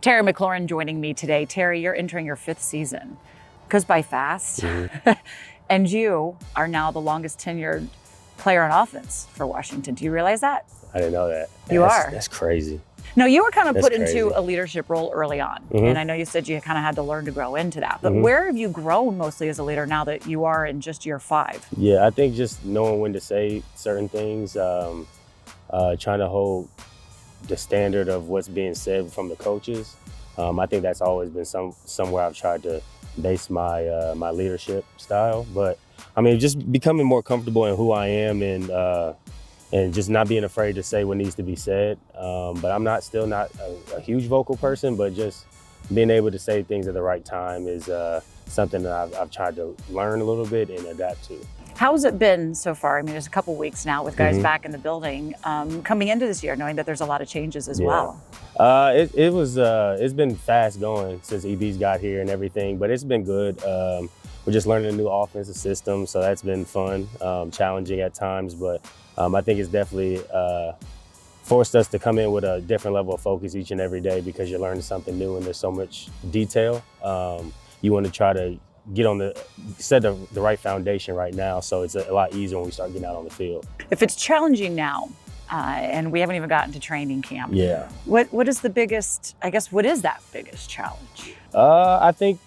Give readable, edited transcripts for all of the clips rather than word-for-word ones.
Terry McLaurin joining me today. Terry, you're entering your 5th season. Goes by fast. And you are now the longest tenured player on offense for Washington. Do you realize that? I didn't know that. You are. That's crazy. No, you were kind of That's put crazy. into a leadership role early on. And I know you said you kind of had to learn to grow into that. But where have you grown mostly as a leader now that you are in just year 5? Yeah, I think just knowing when to say certain things, trying to hold the standard of what's being said from the coaches. I think that's always been somewhere I've tried to base my my leadership style. But I mean, just becoming more comfortable in who I am and just not being afraid to say what needs to be said. But I'm still not a huge vocal person, but just being able to say things at the right time is something that I've tried to learn a little bit and adapt to. How has it been so far? I mean, there's a couple weeks now with guys back in the building, coming into this year, knowing that there's a lot of changes as well. It's been fast going since EB's got here and everything, but it's been good. We're just learning a new offensive system, so that's been fun, challenging at times, but I think it's definitely forced us to come in with a different level of focus each and every day because you're learning something new and there's so much detail. You want to try to set the right foundation right now, so it's a lot easier when we start getting out on the field. If it's challenging now, and we haven't even gotten to training camp, what is the biggest, I guess, what is that biggest challenge? I think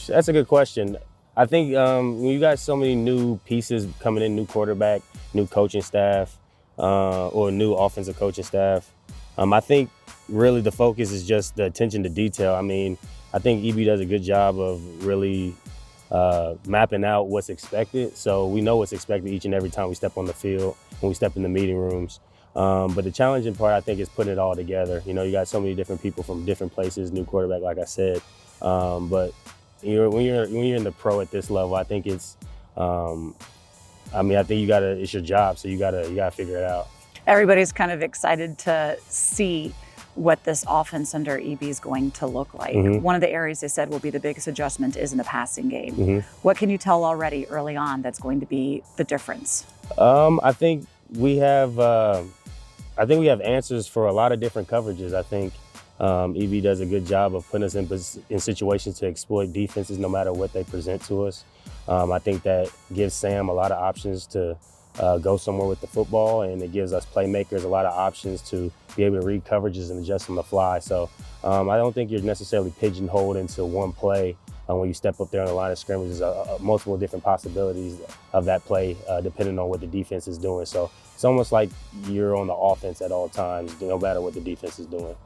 that's a good question. I think when you got so many new pieces coming in, new quarterback, new coaching staff, or new offensive coaching staff, I think really the focus is just the attention to detail. I mean, I think EB does a good job of really mapping out what's expected. So we know what's expected each and every time we step on the field, when we step in the meeting rooms. But the challenging part, I think, is putting it all together. You know, you got so many different people from different places, new quarterback, like I said. But when you're in the pro at this level, I think it's, I think it's your job, so you gotta figure it out. Everybody's kind of excited to see what this offense under EB is going to look like. One of the areas they said will be the biggest adjustment is in the passing game. What can you tell already early on that's going to be the difference? I think we have answers for a lot of different coverages. I think EB does a good job of putting us in situations to exploit defenses no matter what they present to us. I think that gives Sam a lot of options to go somewhere with the football, and it gives us playmakers a lot of options to be able to read coverages and adjust on the fly. So I don't think you're necessarily pigeonholed into one play when you step up there on the line of scrimmage. There's multiple different possibilities of that play depending on what the defense is doing. So it's almost like you're on the offense at all times, no matter what the defense is doing.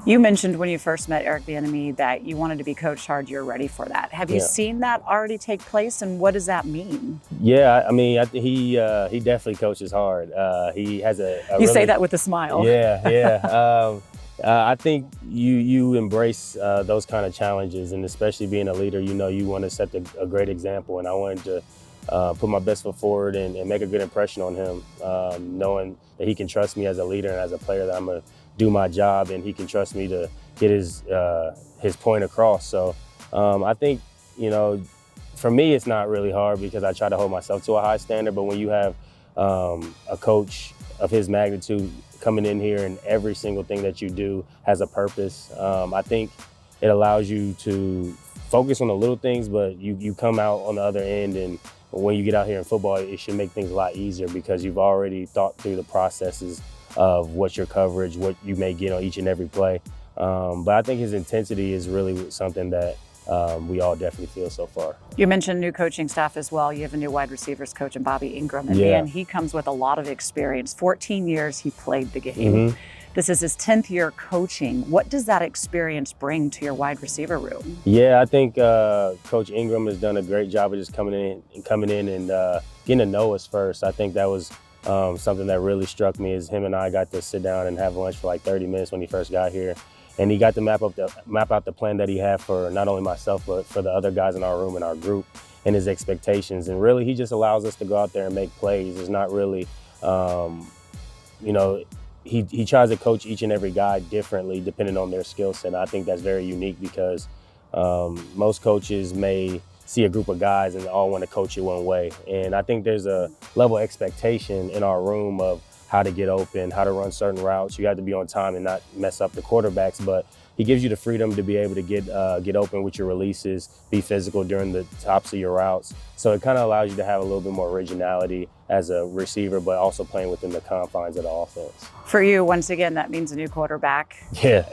You mentioned when you first met Eric Bieniemy that you wanted to be coached hard. You're ready for that. Have you seen that already take place, and what does that mean? Yeah, I mean, he definitely coaches hard. He has a you say that with a smile. Yeah. I think you embrace those kind of challenges, and especially being a leader, you know, you want to set a great example. And I wanted to put my best foot forward and make a good impression on him, knowing that he can trust me as a leader and as a player, that I'm gonna do my job, and he can trust me to get his point across. So I think, you know, for me, it's not really hard because I try to hold myself to a high standard. But when you have a coach of his magnitude coming in here and every single thing that you do has a purpose, I think it allows you to focus on the little things, but you come out on the other end, and when you get out here in football, it should make things a lot easier because you've already thought through the processes of what's your coverage, what you may get on each and every play. But I think his intensity is really something that we all definitely feel so far. You mentioned new coaching staff as well. You have a new wide receivers coach in Bobby Ingram. And man, he comes with a lot of experience. 14 years he played the game. This is his 10th year coaching. What does that experience bring to your wide receiver room? Yeah, I think Coach Ingram has done a great job of just coming in and getting to know us first. I think that was something that really struck me, is him and I got to sit down and have lunch for like 30 minutes when he first got here. And he got to map out the plan that he had for not only myself, but for the other guys in our room and our group, and his expectations. And really, he just allows us to go out there and make plays. It's not really, you know, he tries to coach each and every guy differently depending on their skill set. And I think that's very unique because most coaches may see a group of guys and all want to coach it one way. And I think there's a level of expectation in our room of how to get open, how to run certain routes. You have to be on time and not mess up the quarterbacks, but he gives you the freedom to be able to get open with your releases, be physical during the tops of your routes. So it kind of allows you to have a little bit more originality as a receiver, but also playing within the confines of the offense. For you, once again, that means a new quarterback. Yeah.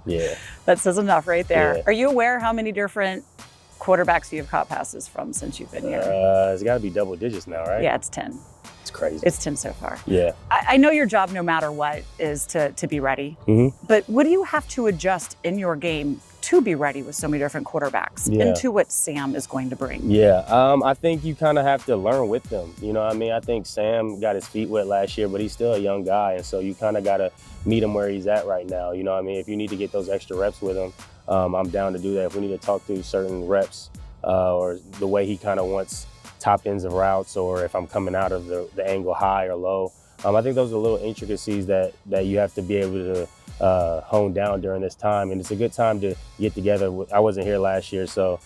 Yeah. That says enough right there. Yeah. Are you aware how many different quarterbacks you've caught passes from since you've been here? It's got to be double digits now, right? Yeah, it's 10. It's crazy. It's 10 so far. Yeah. I know your job, no matter what, is to be ready. Mm-hmm. But what do you have to adjust in your game to be ready with so many different quarterbacks into what Sam is going to bring? Yeah, I think you kind of have to learn with them. You know what I mean? I think Sam got his feet wet last year, but he's still a young guy. And so you kind of got to meet him where he's at right now. You know what I mean? If you need to get those extra reps with him, I'm down to do that. If we need to talk through certain reps or the way he kind of wants top ends of routes, or if I'm coming out of the angle high or low. I think those are little intricacies that you have to be able to hone down during this time. And it's a good time to get together. I wasn't here last year, so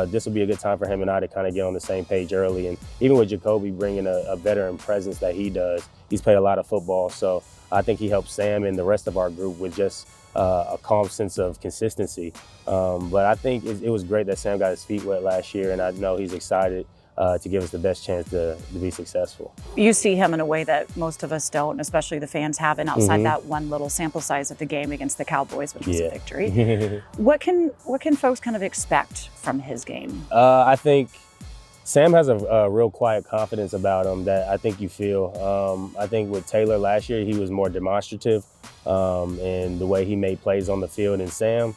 this will be a good time for him and I to kind of get on the same page early. And even with Jacoby bringing a veteran presence that he does, he's played a lot of football. So I think he helps Sam and the rest of our group with just a calm sense of consistency. But I think it was great that Sam got his feet wet last year, and I know he's excited to give us the best chance to be successful. You see him in a way that most of us don't, especially the fans haven't, outside that one little sample size of the game against the Cowboys, which was a victory. What can folks kind of expect from his game? I think Sam has a real quiet confidence about him that I think you feel. I think with Taylor last year, he was more demonstrative in the way he made plays on the field. And Sam,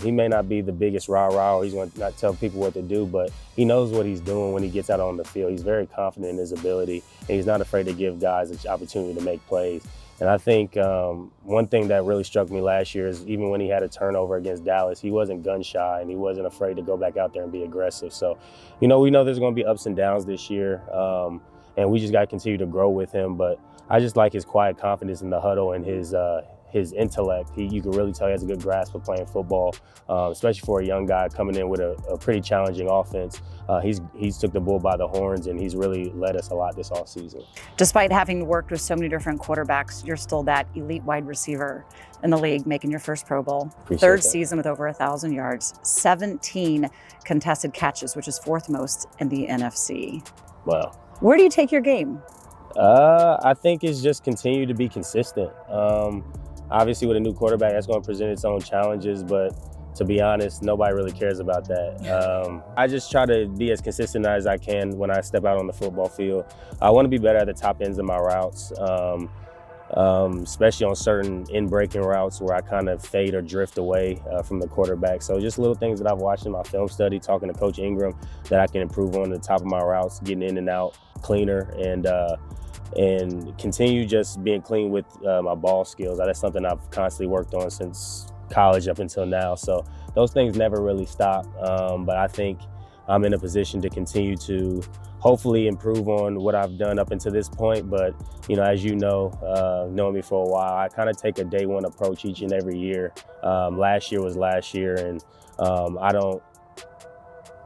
he may not be the biggest rah-rah, or he's going to not tell people what to do, but he knows what he's doing when he gets out on the field. He's very confident in his ability, and he's not afraid to give guys an opportunity to make plays. And I think one thing that really struck me last year is even when he had a turnover against Dallas, he wasn't gun shy and he wasn't afraid to go back out there and be aggressive. So, we know there's going to be ups and downs this year, and we just got to continue to grow with him. But I just like his quiet confidence in the huddle and his intellect. You can really tell he has a good grasp of playing football, especially for a young guy coming in with a pretty challenging offense. He's took the bull by the horns, and he's really led us a lot this offseason. Despite having worked with so many different quarterbacks, you're still that elite wide receiver in the league, making your first Pro Bowl. Third season with over 1,000 yards, 17 contested catches, which is fourth most in the NFC. Wow. Where do you take your game? I think it's just continue to be consistent. Obviously, with a new quarterback, that's going to present its own challenges, but to be honest, nobody really cares about that. I just try to be as consistent as I can when I step out on the football field. I want to be better at the top ends of my routes, especially on certain in-breaking routes where I kind of fade or drift away from the quarterback. So just little things that I've watched in my film study, talking to Coach Ingram, that I can improve on the top of my routes, getting in and out cleaner, and continue just being clean with my ball skills. That's something I've constantly worked on since college up until now. So those things never really stop. But I think I'm in a position to continue to hopefully improve on what I've done up until this point. But, as you know, knowing me for a while, I kind of take a day one approach each and every year. Last year was last year, and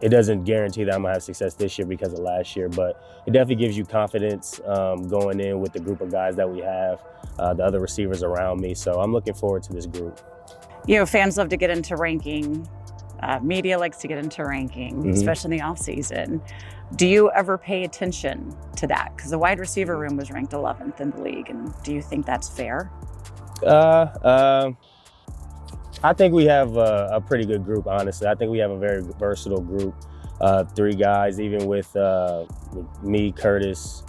it doesn't guarantee that I'm gonna have success this year because of last year, but it definitely gives you confidence going in with the group of guys that we have, the other receivers around me. So I'm looking forward to this group. Fans love to get into ranking. Media likes to get into ranking, especially in the offseason. Do you ever pay attention to that? Because the wide receiver room was ranked 11th in the league, and do you think that's fair? I think we have a pretty good group, honestly. I think we have a very versatile group. 3 guys, even with me, Curtis,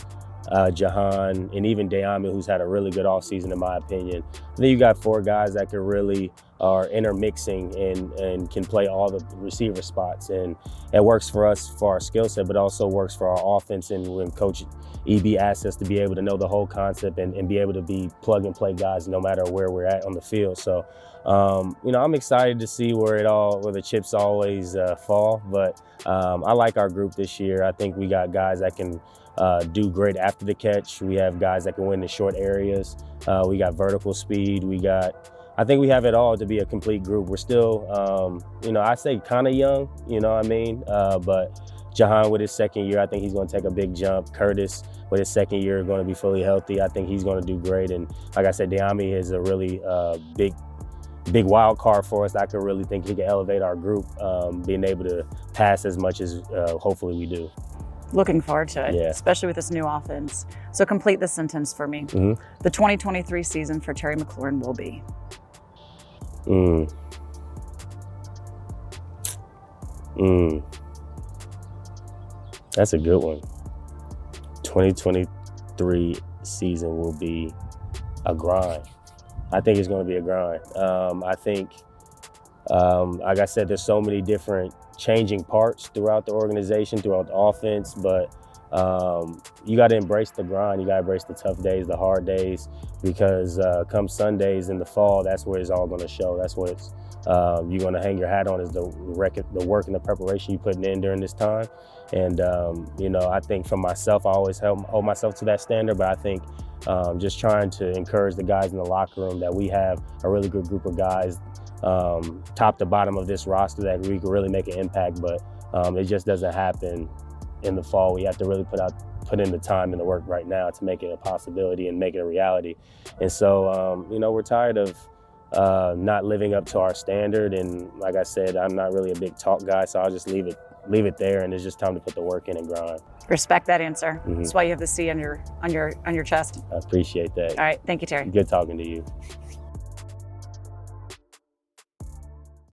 Jahan, and even Deami, who's had a really good offseason in my opinion. And then you got 4 guys that can really are intermixing and can play all the receiver spots. And it works for us for our skill set, but also works for our offense. And when Coach EB asks us to be able to know the whole concept and be able to be plug and play guys no matter where we're at on the field. So, I'm excited to see where the chips always fall. But I like our group this year. I think we got guys that can do great after the catch. We have guys that can win in short areas. We got vertical speed. I think we have it all to be a complete group. We're still, I say kind of young, but Jahan with his second year, I think he's going to take a big jump. Curtis with his second year going to be fully healthy. I think he's going to do great. And like I said, Deami is a really big big wild card for us. I could really think he can elevate our group, being able to pass as much as hopefully we do. Looking forward to it, Yeah. especially with this new offense. So complete the sentence for me. Mm-hmm. The 2023 season for Terry McLaurin will be? That's a good one. 2023 season will be a grind. I think it's going to be a grind. I think, like I said, there's so many different changing parts throughout the organization, throughout the offense, but you got to embrace the grind. You got to embrace the tough days, the hard days, because come Sundays in the fall, that's where it's all going to show. That's what it's you're going to hang your hat on, is the work and the preparation you're putting in during this time. And, I think for myself, I always hold myself to that standard, but I think just trying to encourage the guys in the locker room that we have a really good group of guys, top to bottom of this roster, that we can really make an impact, but it just doesn't happen in the fall. We have to really put in the time and the work right now to make it a possibility and make it a reality. And so, we're tired of not living up to our standard. And like I said, I'm not really a big talk guy, so I'll just leave it there, and it's just time to put the work in and grind. Respect that answer. Mm-hmm. That's why you have the C on your chest. I appreciate that. All right, thank you, Terry. Good talking to you.